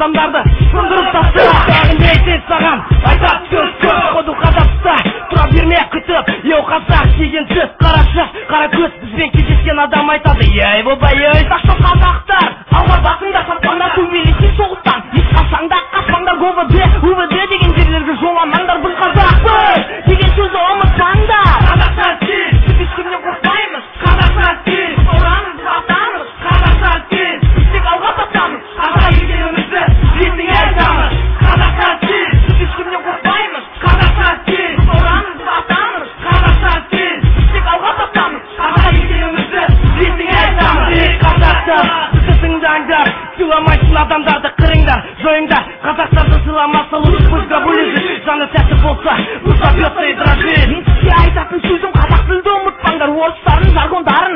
адамдарды сындырып таста. Сағындай сен саған айтап сөз көп, қоду қазақта тұра берме күтіп. Еу қазақ деген сөз қара шаш, қара көз, бізбен кездескен адам айтады: ей бобай-ей, ташты қазақтар, алға басыңда сатқанда төмелесің соғыстан. Ешқашанда қашпаңдар УВД деген жерлерге жоламаңдар. Біз қазақпыз деген сөзді ұмытпаңдар. Қазақстан сен, біз ешкімнен қорқпаймыз. Қазақстан сен, біз орамыз, батамыз. Қазақстан сен, біз тек алға басамыз. Қазақ екенімізді ертең айтамыз. Қазақстан сен, біз ешкімнен қорқпаймыз. Қазақстан сен, біз орамыз, батамыз. Қазақстан сен, біз тек алға басамыз. Қазақ екенімізді ертең айтамыз. Ей қазақтар, бізді тыңдаңдар, сыйламайтын адамдарды қырыңдар, жойыңдар. Қазақтарды сыйламаса лучше пусть грабулежит. Жаны тәтті болса, пусть побьется и дрожит. Мен сізге айтатын сөзім, қазақ тілді ұмытпаңдар. Орыстардың жаргондарын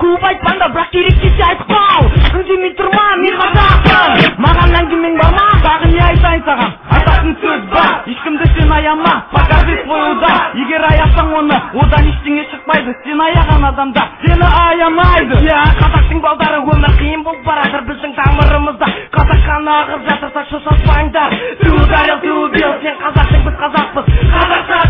көп айтпаңдар, бірақ керек десе айтып қал. Үндемей тұрма, мен қазақпын. Маған әңгімең бар ма? Тағы не айтайын саған? Айтатын сөз бар, ешкімді сен аяма. Покажи свой удар. Егер аясаң оны, одан ештеңе шықпайды. Сен аяған адамда сені аямайды. Я қазақтың балдары, өмір қиын болып баратыр біздің тамырымызда. Қазақ қаны ағып жатырса шошатпаңдар. Ты ударил, ты убил, сен қазақтың, біз қазақпыз. Қазақстан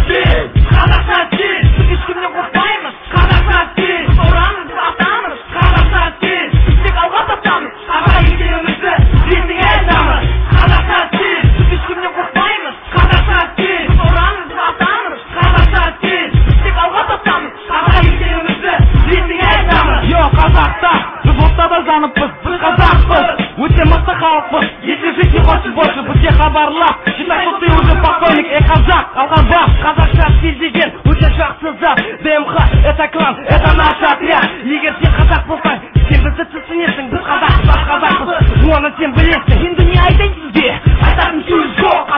сен, біз ешкімнен қорқпаймыз. Қазақстан сен, біз орамыз, батамыз. Қазақстан сен, біз тек алға басамыз. Қазақ екенімізді ертең айтамыз. Қазақстан сен, біз ешкімнен қорқпаймыз. Қазақстан сен, біз орамыз, батамыз. Қазақстан сен, біз тек алға басамыз. Қазақ екенімізді ертең айтамыз. Йо, қазақтар, біз ортада жаныппыз, біз қазақпыз. Өте мықты халықпыз, если жить не хочешь больше, бізге хабарлап. Считай, что ты уже покойник, қазақ, алға бас. Қазақша стиль деген өте жақсы зат. ДМХ, это клан, это наш отряд. Егер сен қазақ болсаң, сен бізді түсінесің. Біз қазақпыз, оны сен білесің. Енді не айтайын сізге? Айтатын сөз жоқ.